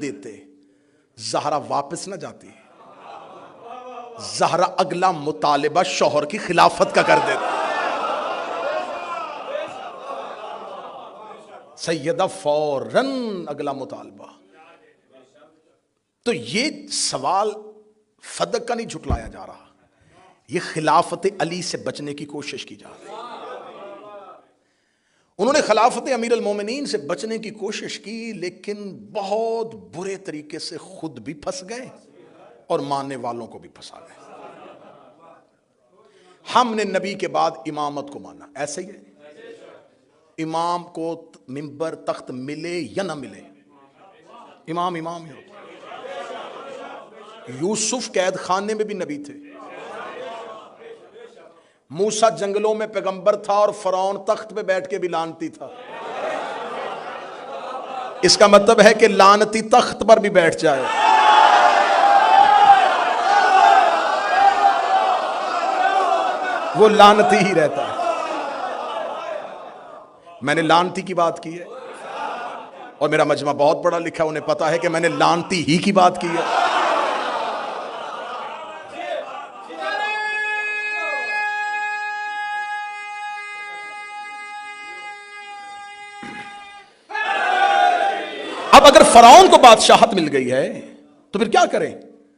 دیتے زہرا واپس نہ جاتی، زہرا اگلا مطالبہ شوہر کی خلافت کا کر دیتے، سیدہ فوراً اگلا مطالبہ۔ تو یہ سوال فدق کا نہیں جھٹلایا جا رہا، یہ خلافت علی سے بچنے کی کوشش کی جا رہی ہے۔ انہوں نے خلافت امیر المومنین سے بچنے کی کوشش کی، لیکن بہت برے طریقے سے خود بھی پھنس گئے اور ماننے والوں کو بھی پھنسا گئے۔ ہم نے نبی کے بعد امامت کو مانا، ایسے ہی ہے، امام کو منبر تخت ملے یا نہ ملے، امام امام ہی ہوتا۔ یوسف قید خانے میں بھی نبی تھے، موسیٰ جنگلوں میں پیغمبر تھا، اور فرعون تخت پہ بیٹھ کے بھی لعنتی تھا۔ اس کا مطلب ہے کہ لعنتی تخت پر بھی بیٹھ جائے وہ لعنتی ہی رہتا ہے۔ میں نے لعنتی کی بات کی ہے، اور میرا مجمع بہت بڑا لکھا، انہیں پتا ہے کہ میں نے لعنتی ہی کی بات کی ہے۔ اب اگر فرعون کو بادشاہت مل گئی ہے تو پھر کیا کریں؟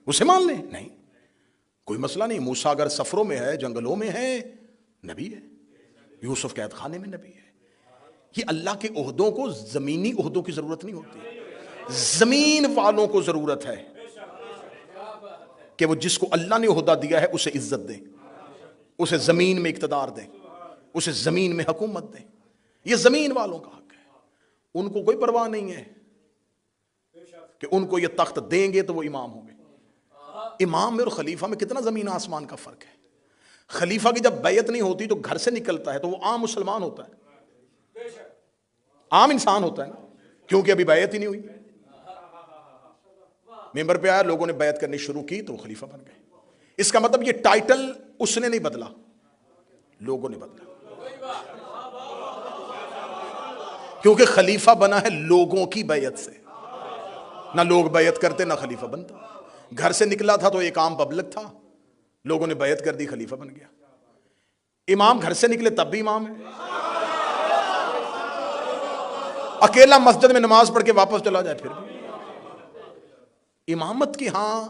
اسے مان لیں؟ نہیں، کوئی مسئلہ نہیں۔ موسیٰ اگر سفروں میں ہے، جنگلوں میں ہے، نبی ہے۔ یوسف قید خانے میں نبی ہے۔ یہ اللہ کے عہدوں کو زمینی عہدوں کی ضرورت نہیں ہوتی، زمین والوں کو ضرورت ہے کہ وہ جس کو اللہ نے عہدہ دیا ہے اسے عزت دیں، اسے زمین میں اقتدار دیں، اسے زمین میں حکومت دیں۔ یہ زمین والوں کا حق ہے، ان کو کوئی پرواہ نہیں ہے کہ ان کو یہ تخت دیں گے تو وہ امام ہوں گے۔ امام میں اور خلیفہ میں کتنا زمین آسمان کا فرق ہے۔ خلیفہ کی جب بیعت نہیں ہوتی تو گھر سے نکلتا ہے تو وہ عام مسلمان ہوتا ہے، عام انسان ہوتا ہے نا، کیونکہ ابھی بیعت ہی نہیں ہوئی۔ ممبر پہ آیا، لوگوں نے بیعت کرنی شروع کی تو وہ خلیفہ بن گئے۔ اس کا مطلب یہ ٹائٹل اس نے نہیں بدلا، لوگوں نے بدلا، کیونکہ خلیفہ بنا ہے لوگوں کی بیعت سے، نہ لوگ بیعت کرتے نہ خلیفہ بنتا۔ گھر سے نکلا تھا تو ایک عام پبلک تھا، لوگوں نے بیعت کر دی، خلیفہ بن گیا۔ امام گھر سے نکلے تب بھی امام ہے، اکیلا مسجد میں نماز پڑھ کے واپس چلا جائے پھر بھی امامت کی۔ ہاں،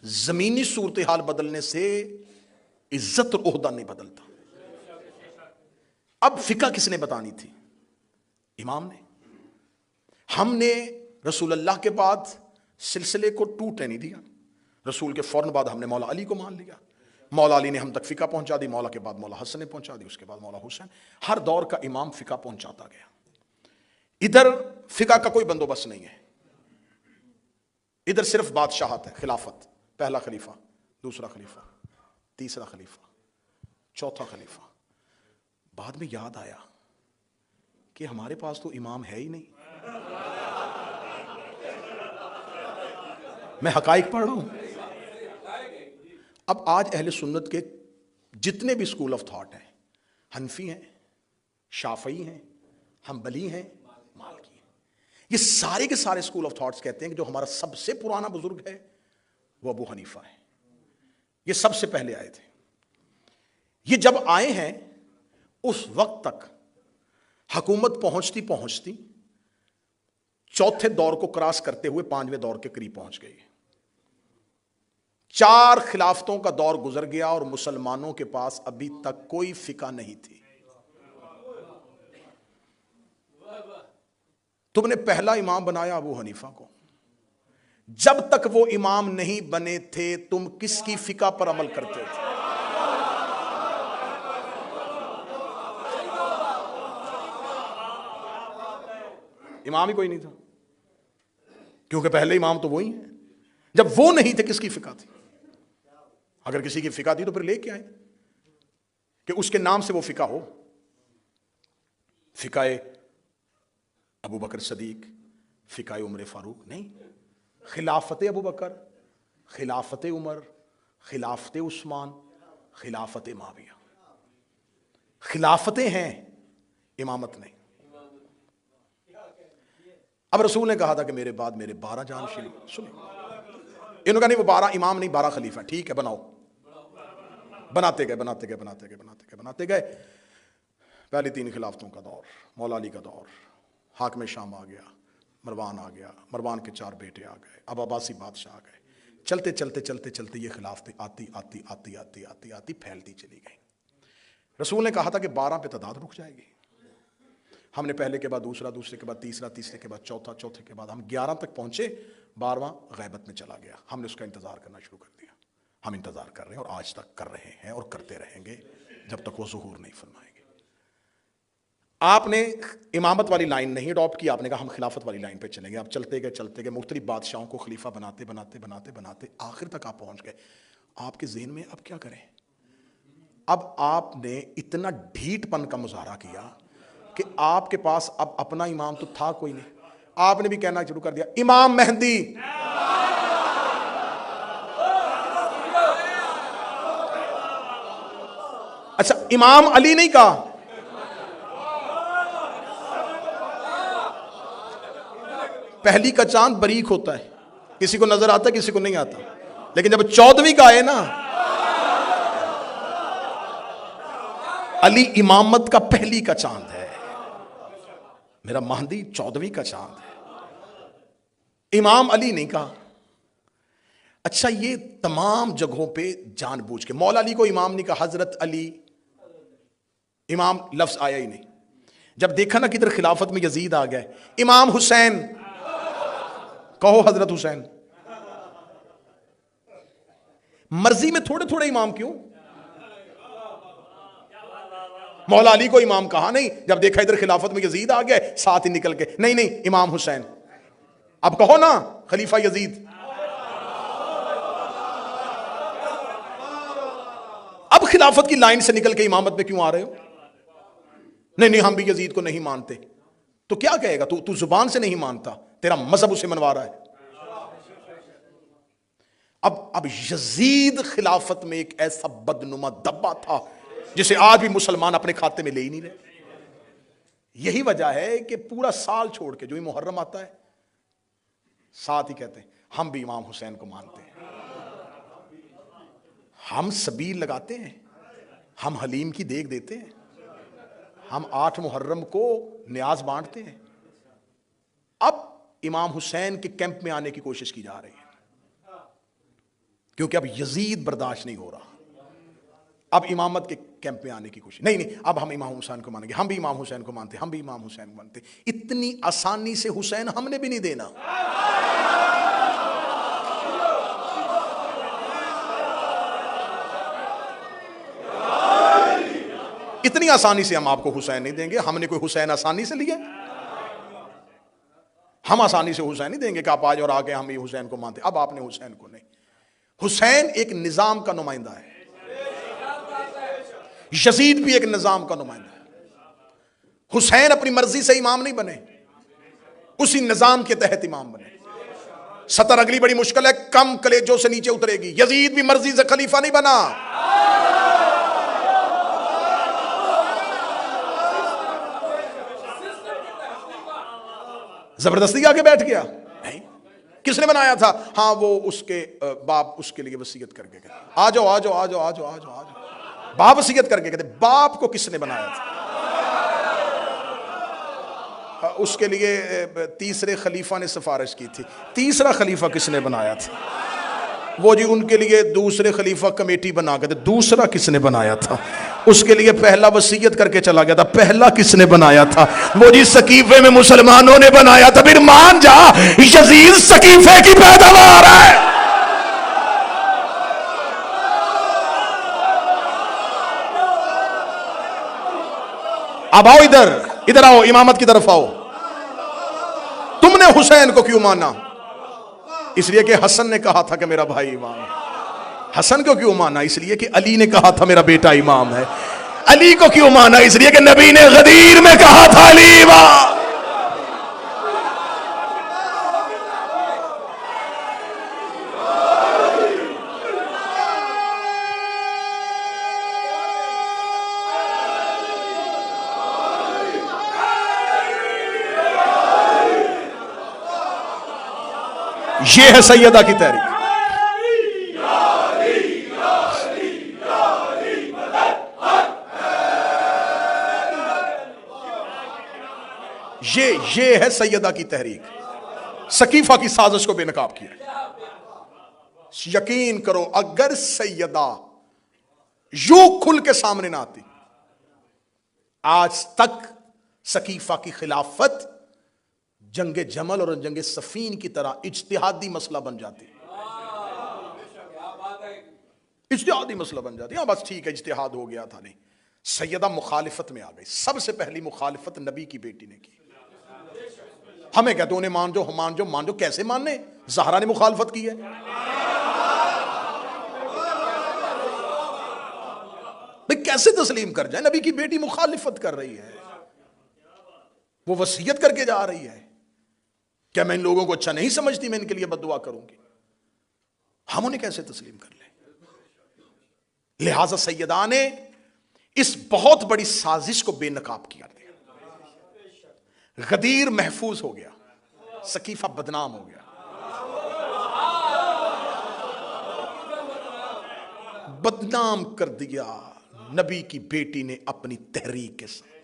زمینی صورتحال بدلنے سے عزت اور عہدہ نہیں بدلتا۔ اب فقہ کس نے بتانی تھی؟ امام نے۔ ہم نے رسول اللہ کے بعد سلسلے کو ٹوٹنے نہیں دیا، رسول کے فوراً بعد ہم نے مولا علی کو مان لیا، مولا علی نے ہم تک فقہ پہنچا دی، مولا کے بعد مولا حسن نے پہنچا دی، اس کے بعد مولا حسین۔ ہر دور کا امام فقہ پہنچاتا گیا۔ ادھر فقہ کا کوئی بندوبست نہیں ہے، ادھر صرف بادشاہت ہے، خلافت، پہلا خلیفہ، دوسرا خلیفہ، تیسرا خلیفہ، چوتھا خلیفہ۔ بعد میں یاد آیا کہ ہمارے پاس تو امام ہے ہی نہیں۔ میں حقائق پڑھ رہا ہوں۔ اب آج اہل سنت کے جتنے بھی اسکول آف تھاٹ ہیں، حنفی ہیں، شافعی ہیں، حنبلی ہیں، مالکی ہیں، یہ سارے کے سارے اسکول آف تھاٹس کہتے ہیں کہ جو ہمارا سب سے پرانا بزرگ ہے وہ ابو حنیفہ ہے۔ یہ سب سے پہلے آئے تھے۔ یہ جب آئے ہیں اس وقت تک حکومت پہنچتی پہنچتی چوتھے دور کو کراس کرتے ہوئے پانچویں دور کے قریب پہنچ گئی۔ 4 خلافتوں کا دور گزر گیا اور مسلمانوں کے پاس ابھی تک کوئی فقہ نہیں تھی۔ تم نے پہلا امام بنایا ابو حنیفہ کو، جب تک وہ امام نہیں بنے تھے تم کس کی فقہ پر عمل کرتے تھے؟ امام ہی کوئی نہیں تھا، کیونکہ پہلے امام تو وہی ہیں۔ جب وہ نہیں تھے کس کی فقہ تھی؟ اگر کسی کی فقہ تھی تو پھر لے کے آئیں کہ اس کے نام سے وہ فقہ ہو۔ فقہ ابو بکر صدیق، فقہ عمر فاروق نہیں، خلافت ابو بکر، خلافت عمر، خلافت عثمان، خلافت معاویہ، خلافتیں ہیں، امامت نہیں۔ اب رسول نے کہا تھا کہ میرے بعد میرے 12 جانشین. سنیں انہوں نے کہا نہیں وہ 12 امام نہیں 12 خلیفہ. ٹھیک ہے بناؤ. بناتے گئے. پہلی 3 خلافتوں کا دور، مولا علی کا دور، حاکم شام آ گیا، مروان آ گیا، مروان کے 4 بیٹے آ گئے، اب عباسی بادشاہ آ گئے. چلتے یہ خلافتیں آتی پھیلتی چلی گئی. رسول نے کہا تھا کہ 12 پہ تعداد رک جائے گی. ہم نے پہلے کے بعد دوسرا، دوسرے کے بعد تیسرا، تیسرے کے بعد چوتھا، چوتھے کے بعد ہم 11 تک پہنچے. 12واں غیبت میں چلا گیا. ہم نے اس کا انتظار کرنا شروع کر دیا. ہم انتظار کر رہے ہیں اور آج تک کر رہے ہیں اور کرتے رہیں گے جب تک وہ ظہور نہیں فرمائیں گے. آپ نے امامت والی لائن نہیں اڈاپٹ کی. آپ نے کہا ہم خلافت والی لائن پہ چلیں گے. آپ چلتے گئے مختلف بادشاہوں کو خلیفہ بناتے آخر تک آپ پہنچ گئے. آپ کے ذہن میں اب کیا کریں؟ اب آپ نے اتنا ڈھیٹ پن کا مظاہرہ کیا کہ آپ کے پاس اب اپنا امام تو تھا کوئی نہیں. آپ نے بھی کہنا شروع کر دیا امام مہدی. اچھا امام علی نہیں کہا. پہلی کا چاند بریک ہوتا ہے، کسی کو نظر آتا ہے کسی کو نہیں آتا، لیکن جب 14ویں کا آئے نا، علی امامت کا پہلی کا چاند ہے، میرا مہدی 14ویں کا چاند ہے. امام علی نہیں کہا. اچھا یہ تمام جگہوں پہ جان بوجھ کے مولا علی کو امام نہیں کہا. حضرت علی امام لفظ آیا ہی نہیں. جب دیکھا نا کدھر خلافت میں یزید آ گئے، امام حسین کہو حضرت حسین. مرضی میں تھوڑے تھوڑے امام کیوں؟ مولا علی کو امام کہا نہیں. جب دیکھا ادھر خلافت میں یزید آ گئے ساتھ ہی نکل کے نہیں امام حسین. اب کہو نا خلیفہ یزید. اب خلافت کی لائن سے نکل کے امامت میں کیوں آ رہے ہو؟ نہیں ہم بھی یزید کو نہیں مانتے. تو کیا کہے گا؟ تو زبان سے نہیں مانتا، تیرا مذہب اسے منوا رہا ہے. اب یزید خلافت میں ایک ایسا بدنما دبا تھا جسے آج بھی مسلمان اپنے کھاتے میں لے ہی نہیں رہے. یہی وجہ ہے کہ پورا سال چھوڑ کے جو ہی محرم آتا ہے ساتھ ہی کہتے ہیں ہم بھی امام حسین کو مانتے ہیں. ہم سبیل لگاتے ہیں، ہم حلیم کی دیگ دیتے ہیں، ہم 8 محرم کو نیاز بانٹتے ہیں. اب امام حسین کے کیمپ میں آنے کی کوشش کی جا رہی ہے کیونکہ اب یزید برداشت نہیں ہو رہا. اب امامت کے کیمپ میں آنے کی کوشش نہیں اب ہم امام حسین کو مانیں گے، ہم بھی امام حسین کو مانتے، ہم بھی امام حسین کو مانتے. اتنی آسانی سے حسین ہم نے بھی نہیں دینا. اتنی آسانی سے ہم آپ کو حسین نہیں دیں گے. ہم نے کوئی حسین آسانی سے لیا؟ ہم آسانی سے حسین نہیں دیں گے کہ آپ آج اور آگے ہم یہ حسین کو مانتے. اب آپ نے حسین کو نہیں. حسین ایک نظام کا نمائندہ ہے، یزید بھی ایک نظام کا نمائندہ ہے. حسین اپنی مرضی سے امام نہیں بنے، اسی نظام کے تحت امام بنے. سطر اگلی بڑی مشکل ہے، کم کلیجوں سے نیچے اترے گی. یزید بھی مرضی سے خلیفہ نہیں بنا، زبردستی آ کے بیٹھ گیا. نہیں، کس نے بنایا تھا؟ ہاں وہ اس کے باپ اس کے لیے وصیت کر کے گئے، آ جاؤ آ جاؤ آ جاؤ آ جاؤ آ جاؤ. باپ وصیت کر کے کہتے باپ کو کس نے بنایا تھا؟ اس کے لیے تیسرے خلیفہ نے سفارش کی تھی. تیسرا خلیفہ کس نے بنایا تھا؟ وہ جی ان کے لیے دوسرے خلیفہ کمیٹی بنا کے. دوسرا کس نے بنایا تھا؟ اس کے لیے پہلا وصیت کر کے چلا گیا تھا. پہلا کس نے بنایا تھا؟ وہ جی سقیفے میں مسلمانوں نے بنایا تھا. پھر مان جا یزید سقیفے کی پیداوار ہے. اب آؤ ادھر آؤ، امامت کی طرف آؤ. تم نے حسین کو کیوں مانا؟ اس لیے کہ حسن نے کہا تھا کہ میرا بھائی امام ہے. حسن کو کیوں مانا؟ اس لیے کہ علی نے کہا تھا میرا بیٹا امام ہے. علی کو کیوں مانا؟ اس لیے کہ نبی نے غدیر میں کہا تھا علی امام. یہ ہے سیدہ کی تحریک. یہ ہے سیدہ کی تحریک. سقیفہ کی سازش کو بے نقاب کیا. یقین کرو اگر سیدہ یوں کھل کے سامنے نہ آتی، آج تک سقیفہ کی خلافت جنگ جمل اور جنگ صفین کی طرح اجتہادی مسئلہ بن جاتی. اجتہادی مسئلہ بن جاتی. ہاں بس ٹھیک ہے اجتہاد ہو گیا تھا. نہیں، سیدہ مخالفت میں آ گئی. سب سے پہلی مخالفت نبی کی بیٹی نے کی. ہمیں کہتے انہیں مان جو، مان جو، مان جو. کیسے ماننے؟ زہرا نے مخالفت کی ہے. بھئی کیسے تسلیم کر جائے؟ نبی کی بیٹی مخالفت کر رہی ہے، وہ وصیت کر کے جا رہی ہے. کیا میں ان لوگوں کو اچھا نہیں سمجھتی؟ میں ان کے لیے بد دعا کروں گی. ہم انہیں کیسے تسلیم کر لیں؟ لہذا سیدہ نے اس بہت بڑی سازش کو بے نقاب کیا. غدیر محفوظ ہو گیا، سقیفہ بدنام ہو گیا. بدنام کر دیا نبی کی بیٹی نے اپنی تحریک کے ساتھ.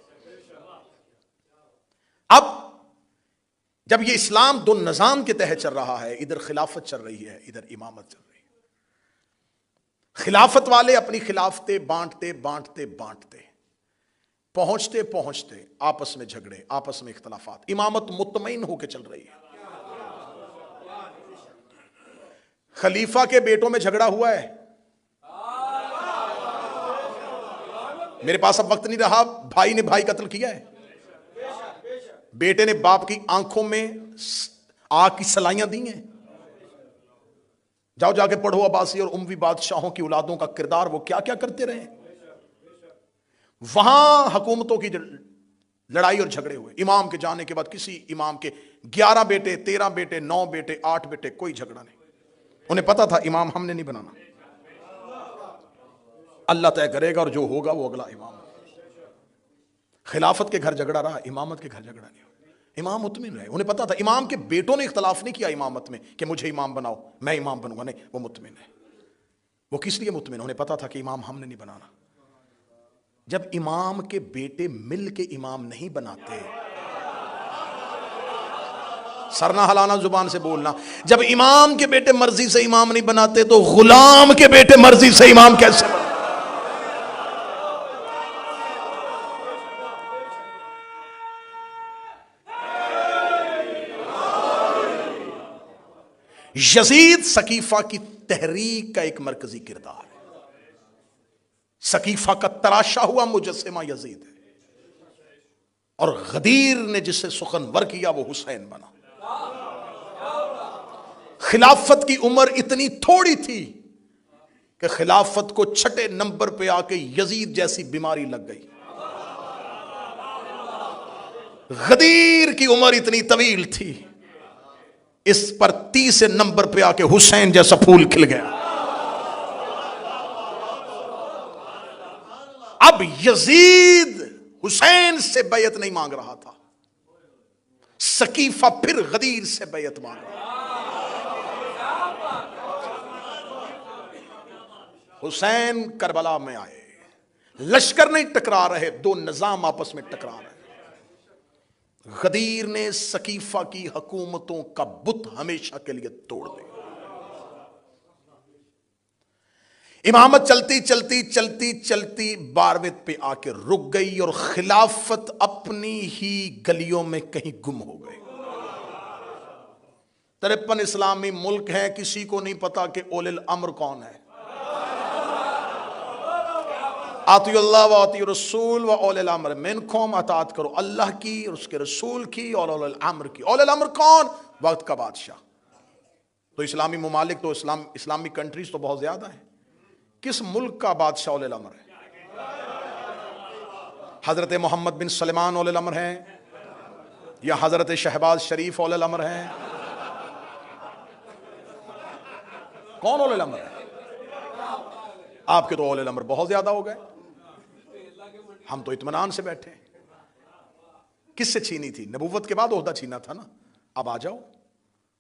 اب جب یہ اسلام دو نظام کے تحت چل رہا ہے، ادھر خلافت چل رہی ہے، ادھر امامت چل رہی ہے. خلافت والے اپنی خلافتیں بانٹتے بانٹتے بانٹتے پہنچتے پہنچتے آپس میں جھگڑے، آپس میں اختلافات. امامت مطمئن ہو کے چل رہی ہے. خلیفہ کے بیٹوں میں جھگڑا ہوا ہے. میرے پاس اب وقت نہیں رہا. بھائی نے بھائی قتل کیا ہے. بیٹے نے باپ کی آنکھوں میں آگ کی سلائیاں دی ہیں. جاؤ جا کے پڑھو عباسی اور اموی بادشاہوں کی اولادوں کا کردار، وہ کیا کیا کرتے رہے. وہاں حکومتوں کی لڑائی اور جھگڑے ہوئے. امام کے جانے کے بعد کسی امام کے 11 بیٹے، 13 بیٹے، 9 بیٹے، 8 بیٹے، کوئی جھگڑا نہیں. انہیں پتا تھا امام ہم نے نہیں بنانا، اللہ طے کرے گا اور جو ہوگا وہ اگلا امام. خلافت کے گھر جھگڑا رہا، امامت کے گھر جھگڑا نہیں ہوا. امام مطمئن رہے. انہیں پتا تھا امام کے بیٹوں نے اختلاف نہیں کیا امامت میں کہ مجھے امام بناؤ میں امام بنوں گا. نہیں، وہ مطمئن ہے. وہ کس لیے مطمئن؟ انہیں پتا تھا کہ امام ہم نے نہیں بنانا. جب امام کے بیٹے مل کے امام نہیں بناتے، سر نہ ہلانا، زبان سے بولنا. جب امام کے بیٹے مرضی سے امام نہیں بناتے تو غلام کے بیٹے مرضی سے امام کیسے بناتے؟ یزید سقیفہ کی تحریک کا ایک مرکزی کردار ہے. سقیفہ کا تراشا ہوا مجسمہ یزید ہے، اور غدیر نے جسے سخنور کیا وہ حسین بنا. خلافت کی عمر اتنی تھوڑی تھی کہ خلافت کو 6 نمبر پہ آ کے یزید جیسی بیماری لگ گئی. غدیر کی عمر اتنی طویل تھی، اس پر 30 نمبر پہ آ کے حسین جیسا پھول کھل گیا. اب یزید حسین سے بیعت نہیں مانگ رہا تھا، سقیفہ پھر غدیر سے بیعت مانگ رہا. حسین کربلا میں آئے، لشکر نہیں ٹکرا رہے، دو نظام آپس میں ٹکرا رہے. غدیر نے سقیفہ کی حکومتوں کا بت ہمیشہ کے لیے توڑ دیا. امامت چلتی چلتی چلتی چلتی 12ویں پہ آ کے رک گئی، اور خلافت اپنی ہی گلیوں میں کہیں گم ہو گئی. 53 اسلامی ملک ہیں، کسی کو نہیں پتا کہ اولی الامر کون ہے. آتی اللہ و آتی رسول و اولی الامر منکم، اطاعت کرو اللہ کی اور اس کے رسول کی اور اولی الامر کی. اولی الامر کون؟ وقت کا بادشاہ. تو اسلامی ممالک تو اسلامی کنٹریز تو بہت زیادہ ہیں. کس ملک کا بادشاہ اولی الامر ہے؟ حضرت محمد بن سلمان اولی الامر ہیں، یا حضرت شہباز شریف اولی الامر ہیں؟ کون اولی الامر ہے؟ آپ کے تو اولی الامر بہت زیادہ ہو گئے، ہم تو اطمینان سے بیٹھے. کس سے چھینی تھی؟ نبوت کے بعد عہدہ چھینا تھا نا. اب آ جاؤ،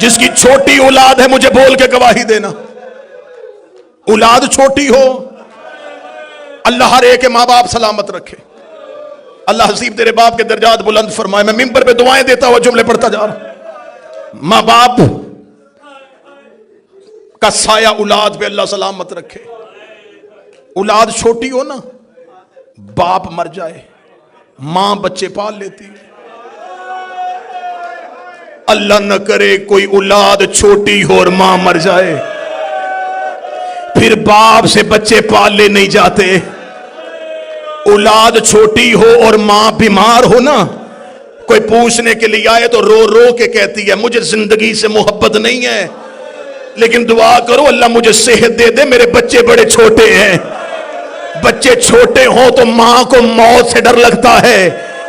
جس کی چھوٹی اولاد ہے مجھے بول کے گواہی دینا. اولاد چھوٹی ہو، اللہ ہر ایک ماں باپ سلامت رکھے. اللہ حسیب تیرے باپ کے درجات بلند فرمائے. میں ممبر پہ دعائیں دیتا ہوا جملے پڑھتا جا رہا ہوں. ماں باپ کا سایہ اولاد پہ اللہ سلامت رکھے. اولاد چھوٹی ہو نا، باپ مر جائے، ماں بچے پال لیتی. اللہ نہ کرے کوئی اولاد چھوٹی ہو اور ماں مر جائے، پھر باپ سے بچے پالے نہیں جاتے. اولاد چھوٹی ہو اور ماں بیمار ہو نا، کوئی پوچھنے کے لیے آئے تو رو رو کے کہتی ہے مجھے زندگی سے محبت نہیں ہے، لیکن دعا کرو اللہ مجھے صحت دے دے، میرے بچے بڑے چھوٹے ہیں. بچے چھوٹے ہوں تو ماں کو موت سے ڈر لگتا ہے.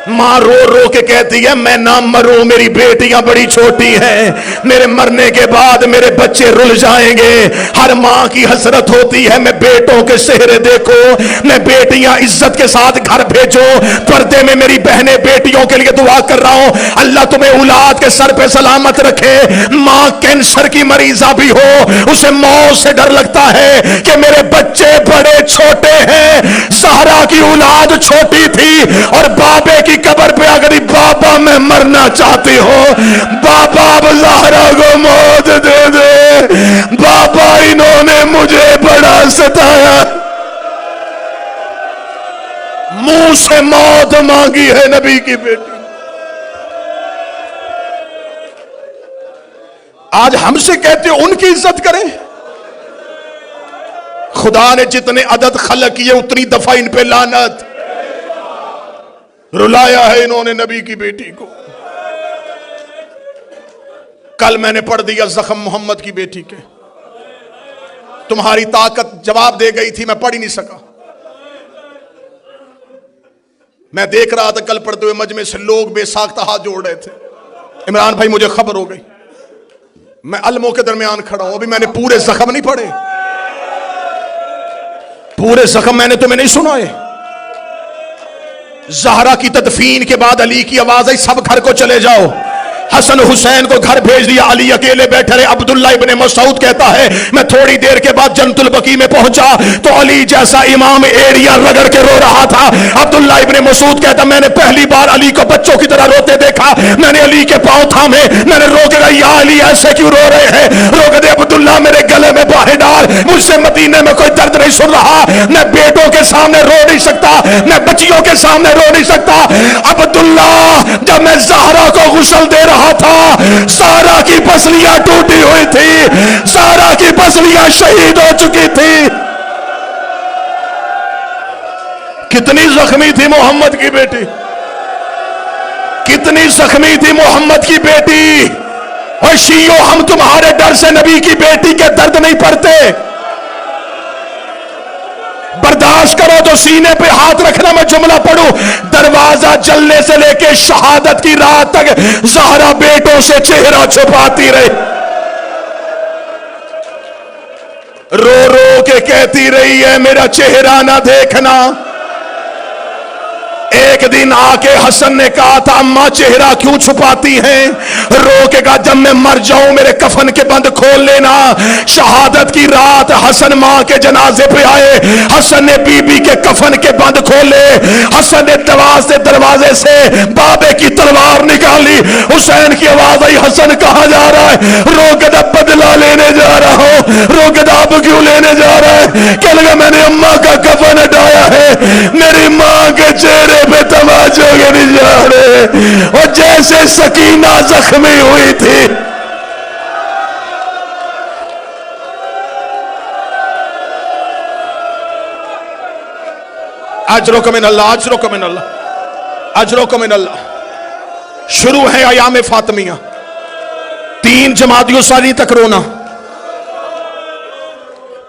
ماں رو رو کے کہتی ہے میں نہ مروں، میری بیٹیاں بڑی چھوٹی ہیں، میرے مرنے کے بعد میرے بچے رل جائیں گے. ہر ماں کی حسرت ہوتی ہے میں بیٹوں کے چہرے دیکھو، میں بیٹیاں عزت کے ساتھ گھر بھیجو. پردے میں میری بہنیں بیٹیوں کے لیے دعا کر رہا ہوں اللہ تمہیں اولاد کے سر پہ سلامت رکھے. ماں کینسر کی مریضہ بھی ہو، اسے موت سے ڈر لگتا ہے کہ میرے بچے بڑے چھوٹے ہیں. زہرا کی اولاد چھوٹی تھی اور بابے کی قبر پہ اگر بابا میں مرنا چاہتی ہوں، بابا اب زہرا کو موت دے دے، بابا انہوں نے مجھے بڑا ستایا. منہ سے موت مانگی ہے نبی کی بیٹی. آج ہم سے کہتے ہیں ان کی عزت کریں. خدا نے جتنے عدد خلق کیے اتنی دفعہ ان پہ لعنت. رلایا ہے انہوں نے نبی کی بیٹی کو. کل میں نے پڑھ دیا زخم محمد کی بیٹی کے. تمہاری طاقت جواب دے گئی تھی، میں پڑھ ہی نہیں سکا. میں دیکھ رہا تھا کل پڑھتے ہوئے مجمع سے لوگ بے ساختہ ہاتھ جوڑ رہے تھے. عمران بھائی مجھے خبر ہو گئی، میں علموں کے درمیان کھڑا ہوں. ابھی میں نے پورے زخم نہیں پڑھے، پورے زخم میں نے تمہیں نہیں سنائے. زہرا کی تدفین کے بعد علی کی آواز آئی سب گھر کو چلے جاؤ. حسن حسین کو گھر بھیج دیا، علی اکیلے بیٹھے رہے. عبداللہ ابن مسعود کہتا ہے میں تھوڑی دیر کے بعد جنت البقیع میں پہنچا تو علی جیسا امام ایڑیاں رگڑ کے رو رہا تھا. عبداللہ ابن مسعود کہتا میں نے پہلی بار علی کو بچوں کی طرح روتے دیکھا. میں نے علی کے پاؤں تھامے، میں نے رو کے کہا یا علی ایسے کیوں رو رہے ہیں؟ رو کے دے عبداللہ میرے گلے میں باہیں ڈال، مجھ سے مدینے میں کوئی درد نہیں سن رہا. میں بیٹوں کے سامنے رو نہیں سکتا، میں بچیوں کے سامنے رو نہیں سکتا. عبداللہ جب میں زہرا کو غسل دے رہا تھا، زہرا کی پسلیاں ٹوٹی ہوئی تھی، زہرا کی پسلیاں شہید ہو چکی تھی. کتنی زخمی تھی محمد کی بیٹی، کتنی زخمی تھی محمد کی بیٹی. اور شیعو ہم تمہارے ڈر سے نبی کی بیٹی کے درد نہیں پڑتے. برداشت کرو تو سینے پہ ہاتھ رکھنا. میں جملہ پڑھوں، دروازہ جلنے سے لے کے شہادت کی رات تک زہرا بیٹوں سے چہرہ چھپاتی رہی، رو رو کے کہتی رہی ہے میرا چہرہ نہ دیکھنا. ایک دن آ کے حسن نے کہا تھا اماں چہرہ کیوں چھپاتی ہیں؟ رو کے کہا جب میں مر جاؤں میرے کفن کے بند کھول لینا. شہادت کی رات حسن ماں کے جنازے پہ آئے، حسن نے بی بی کے کفن کے بند کھولے. حسن نے دروازے سے بابے کی تلوار نکالی. حسین کی آواز آئی حسن کہاں جا رہا ہے؟ رو کے کہا بدلہ لینے جا رہا ہوں. رو کے کہا اب کیوں لینے جا رہا ہے؟ کہ لگا میں نے اماں کا کفن ہٹایا ہے، میری ماں کے چہرے پہ تماچوں کے نشانے، اور جیسے سکینہ زخمی ہوئی تھی. اجرک من اللہ، اجرک من اللہ، اجرک من اللہ. شروع ہے ایام فاطمیہ. 3 جمادی الثانی تک رونا،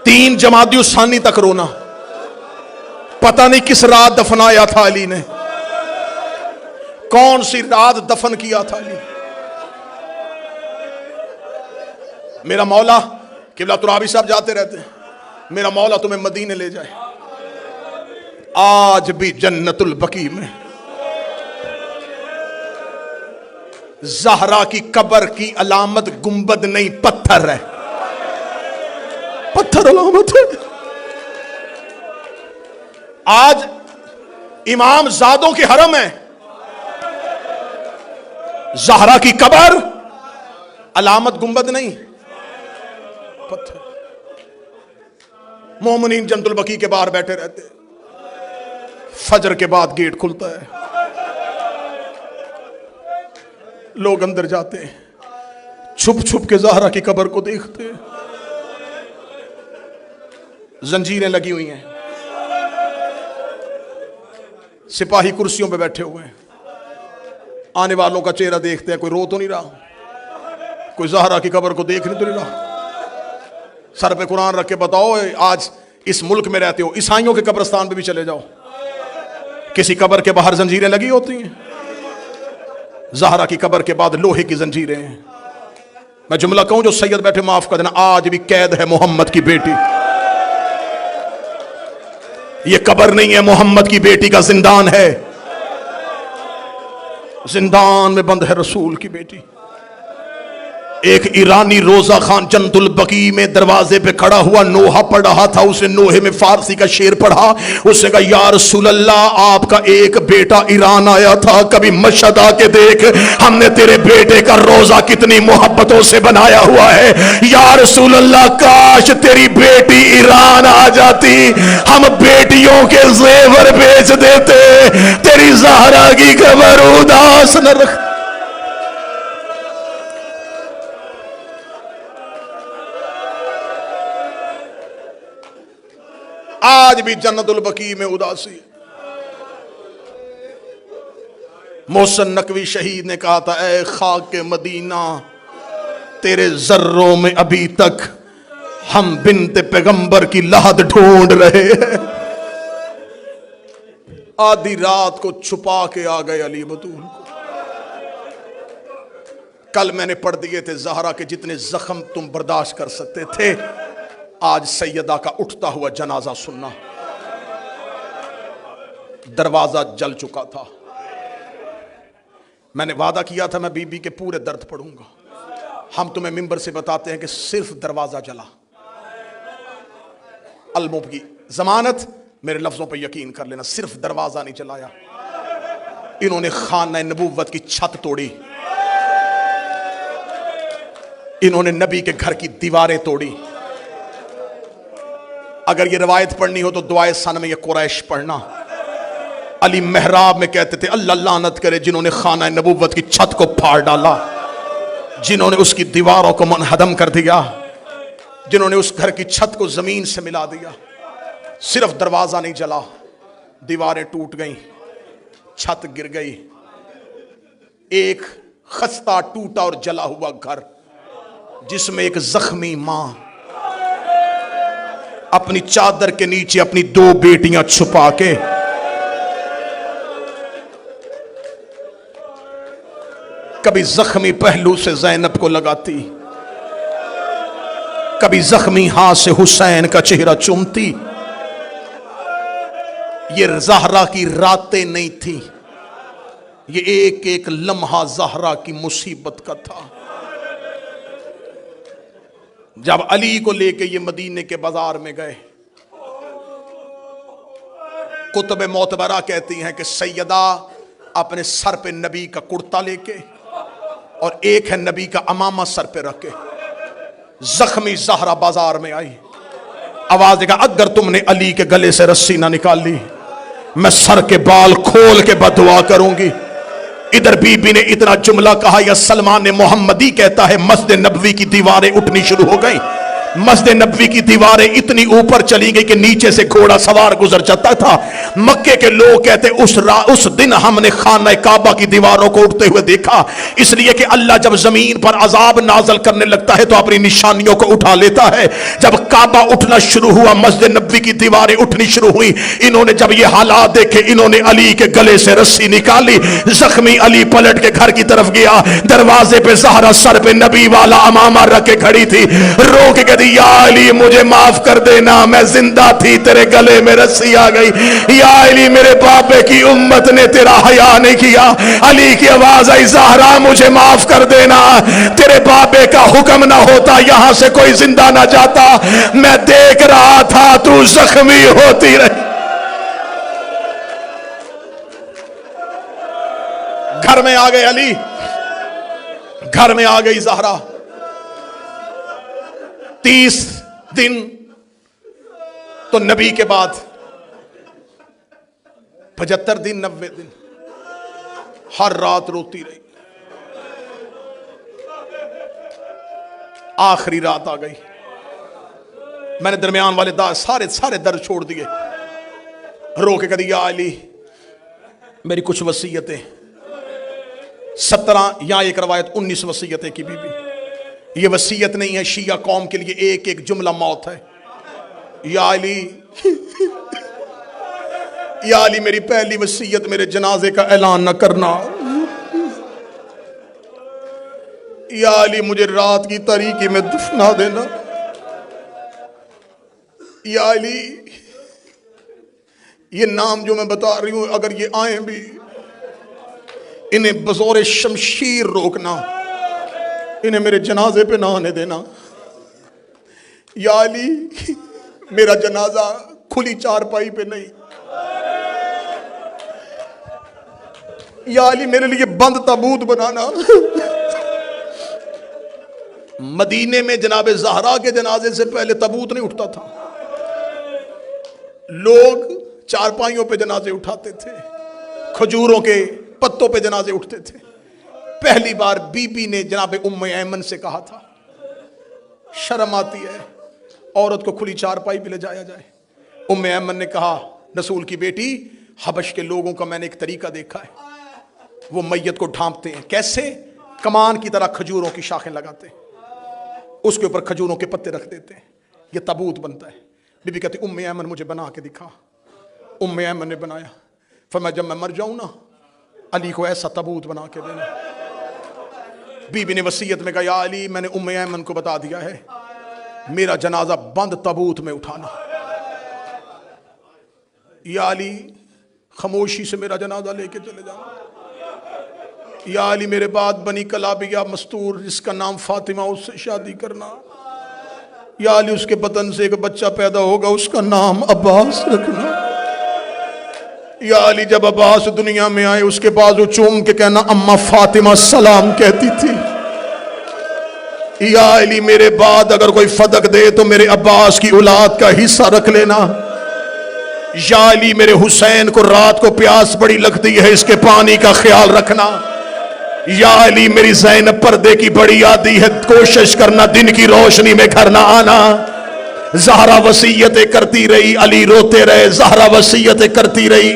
3 جمادی الثانی تک رونا. پتہ نہیں کس رات دفنایا تھا علی نے، کون سی رات دفن کیا تھا علی. میرا مولا قبلہ ترابی صاحب جاتے رہتے ہیں، میرا مولا تمہیں مدینے لے جائے. آج بھی جنت البقیع میں زہرا کی قبر کی علامت گنبد نہیں پتھر ہے، پتھر علامت ہے۔ آج امام زادوں کی حرم ہے، زہرا کی قبر علامت گنبد نہیں پتھر۔ مومنین جنت البقیع کے باہر بیٹھے رہتے، فجر کے بعد گیٹ کھلتا ہے، لوگ اندر جاتے ہیں، چھپ چھپ کے زہرا کی قبر کو دیکھتے، زنجیریں لگی ہوئی ہیں، سپاہی کرسیوں پہ بیٹھے ہوئے ہیں، آنے والوں کا چہرہ دیکھتے ہیں، کوئی رو تو نہیں رہا، کوئی زہرا کی قبر کو دیکھنے تو نہیں رہا۔ سر پہ قرآن رکھ کے بتاؤ، آج اس ملک میں رہتے ہو، عیسائیوں کے قبرستان پہ بھی چلے جاؤ، کسی قبر کے باہر زنجیریں لگی ہوتی ہیں؟ زہرا کی قبر کے بعد لوہے کی زنجیریں ہیں۔ میں جملہ کہوں جو سید بیٹھے معاف کر دینا، آج بھی قید ہے محمد کی بیٹی، یہ قبر نہیں ہے، محمد کی بیٹی کا زندان ہے، زندان میں بند ہے رسول کی بیٹی۔ ایک ایرانی روزہ خان جنت البقیع میں دروازے پہ کھڑا ہوا نوحہ پڑھ رہا تھا، اس نے نوحے میں فارسی کا شعر پڑھا، اس نے کہا یا رسول اللہ آپ کا ایک بیٹا ایران آیا تھا، کبھی مشہد آ کے دیکھ، ہم نے تیرے بیٹے کا روزہ کتنی محبتوں سے بنایا ہوا ہے، یا رسول اللہ کاش تیری بیٹی ایران آ جاتی، ہم بیٹیوں کے زیور بیچ دیتے، تیری زہرا کی قبر اداس نہ رکھ۔ آج بھی جنت البقیع میں اداسی۔ محسن نقوی شہید نے کہا تھا اے خاک مدینہ تیرے ذروں میں ابھی تک ہم بنت پیغمبر کی لحد ڈھونڈ رہے ہیں۔ آدھی رات کو چھپا کے آ گئے علی بطول کو۔ کل میں نے پڑھ دیے تھے زہرا کے جتنے زخم تم برداشت کر سکتے تھے، آج سیدہ کا اٹھتا ہوا جنازہ سننا۔ دروازہ جل چکا تھا، میں نے وعدہ کیا تھا میں بی بی کے پورے درد پڑھوں گا، ہم تمہیں ممبر سے بتاتے ہیں کہ صرف دروازہ جلا۔ المب کی ضمانت، میرے لفظوں پہ یقین کر لینا، صرف دروازہ نہیں جلایا، انہوں نے خانہ نبوت کی چھت توڑی، انہوں نے نبی کے گھر کی دیواریں توڑی۔ اگر یہ روایت پڑھنی ہو تو دعائے ثنا میں یہ قریش پڑھنا۔ علی محراب میں کہتے تھے اللہ لعنت کرے جنہوں نے خانہ نبوت کی چھت کو پھاڑ ڈالا، جنہوں نے اس کی دیواروں کو منہدم کر دیا، جنہوں نے اس گھر کی چھت کو زمین سے ملا دیا۔ صرف دروازہ نہیں جلا، دیواریں ٹوٹ گئیں، چھت گر گئی، ایک خستہ ٹوٹا اور جلا ہوا گھر جس میں ایک زخمی ماں اپنی چادر کے نیچے اپنی دو بیٹیاں چھپا کے کبھی زخمی پہلو سے زینب کو لگاتی، کبھی زخمی ہاتھ سے حسین کا چہرہ چومتی۔ یہ زہرا کی راتیں نہیں تھی، یہ ایک ایک لمحہ زہرا کی مصیبت کا تھا۔ جب علی کو لے کے یہ مدینے کے بازار میں گئے، کتب معتبرہ کہتی ہیں کہ سیدہ اپنے سر پہ نبی کا کرتا لے کے اور ایک ہے نبی کا امامہ سر پہ رکھ کے زخمی زہرا بازار میں آئی، آواز دے گا اگر تم نے علی کے گلے سے رسی نہ نکال لی میں سر کے بال کھول کے بددعا کروں گی۔ ادھر بی بی نے اتنا جملہ کہا یا سلمان محمدی کہتا ہے مسجد نبوی کی دیواریں اٹھنی شروع ہو گئیں، مسجد نبوی کی دیواریں اتنی اوپر چلی گئی کہ نیچے سے گھوڑا سوار گزر جاتا تھا۔ مکے کے لوگ کہتے اس دن ہم نے خانہ کعبہ کی دیواروں کو اٹھتے ہوئے دیکھا، اس لیے کہ اللہ جب زمین پر عذاب نازل کرنے لگتا ہے تو اپنی نشانیوں کو اٹھا لیتا ہے۔ جب کعبہ اٹھنا شروع ہوا، مسجد نبوی کی دیواریں اٹھنی شروع ہوئی، انہوں نے جب یہ حالات دیکھے انہوں نے علی کے گلے سے رسی نکالی، زخمی علی پلٹ کے گھر کی طرف گیا، دروازے پہ زہرا سر پہ نبی والا امامہ رکھ کے کھڑی تھی، رو کے کہتی کہتی یا علی مجھے معاف کر دینا، میں زندہ تھی تیرے گلے میں رسی آ گئی، یا علی میرے بابے کی امت نے تیرا حیا نہیں کیا۔ علی کی آواز آئی زہرا مجھے معاف کر دینا، تیرے بابے کا حکم نہ ہوتا یہاں سے کوئی زندہ نہ جاتا، میں دیکھ رہا تھا تو زخمی ہوتی رہی۔ گھر میں آ گئے علی، گھر میں آ گئی زہرا۔ 30 دن تو نبی کے بعد 75 دن 90 دن ہر رات روتی رہی۔ آخری رات آ گئی، میں نے درمیان والے سارے درد چھوڑ دیے، رو کے کہی یا علی میری کچھ وصیتیں، 17 یا ایک روایت 19 وصیتیں کی بی بی۔ یہ وصیت نہیں ہے، شیعہ قوم کے لیے ایک ایک جملہ موت ہے۔ یا علی یا علی میری پہلی وصیت میرے جنازے کا اعلان نہ کرنا، یا علی مجھے رات کی تاریکی میں دفنا دینا، یا علی یہ نام جو میں بتا رہی ہوں اگر یہ آئیں بھی انہیں بزور شمشیر روکنا، انہیں میرے جنازے پہ نہ آنے دینا۔ یا علی میرا جنازہ کھلی چارپائی پہ نہیں، یا علی میرے لیے بند تابوت بنانا۔ مدینے میں جناب زہرا کے جنازے سے پہلے تابوت نہیں اٹھتا تھا، لوگ چارپائیوں پہ جنازے اٹھاتے تھے، کھجوروں کے پتوں پہ جنازے اٹھتے تھے۔ پہلی بار بی بی نے جناب ام ایمن سے کہا تھا، شرم آتی ہے عورت کو کھلی چارپائی پہ لے جایا جائے۔ ام ایمن نے کہا رسول کی بیٹی، حبش کے لوگوں کا میں نے ایک طریقہ دیکھا ہے، وہ میت کو ڈھانپتے ہیں، کیسے؟ کمان کی طرح کھجوروں کی شاخیں لگاتے ہیں، اس کے اوپر کھجوروں کے پتے رکھ دیتے ہیں، یہ تابوت بنتا ہے۔ بی بی کہتی ام ایمن مجھے بنا کے دکھا۔ ام ایمن نے بنایا، فرمایا جب میں مر جاؤں نا علی کو ایسا تابوت بنا کے دینا۔ بی بی نے وصیت میں کہا یا علی میں نے ام ایمن کو بتا دیا ہے میرا جنازہ بند تابوت میں اٹھانا۔ یا علی خاموشی سے میرا جنازہ لے کے چلے جانا۔ یا علی میرے بعد بنی کلابیہ مستور جس کا نام فاطمہ، اس سے شادی کرنا۔ یا علی اس کے بدن سے ایک بچہ پیدا ہوگا اس کا نام عباس رکھنا۔ یا علی جب عباس دنیا میں آئے اس کے بازو چوم کے کہنا اماں فاطمہ سلام کہتی تھی۔ یا علی میرے بعد اگر کوئی فدق دے تو میرے عباس کی اولاد کا حصہ رکھ لینا۔ یا علی میرے حسین کو رات کو پیاس بڑی لگتی ہے اس کے پانی کا خیال رکھنا۔ یا علی میری زینب پردے کی بڑی عادی ہے، کوشش کرنا دن کی روشنی میں گھر نہ آنا۔ زہرا وصیتیں کرتی رہی، علی روتے رہے، زہرا وصیتیں کرتی رہی۔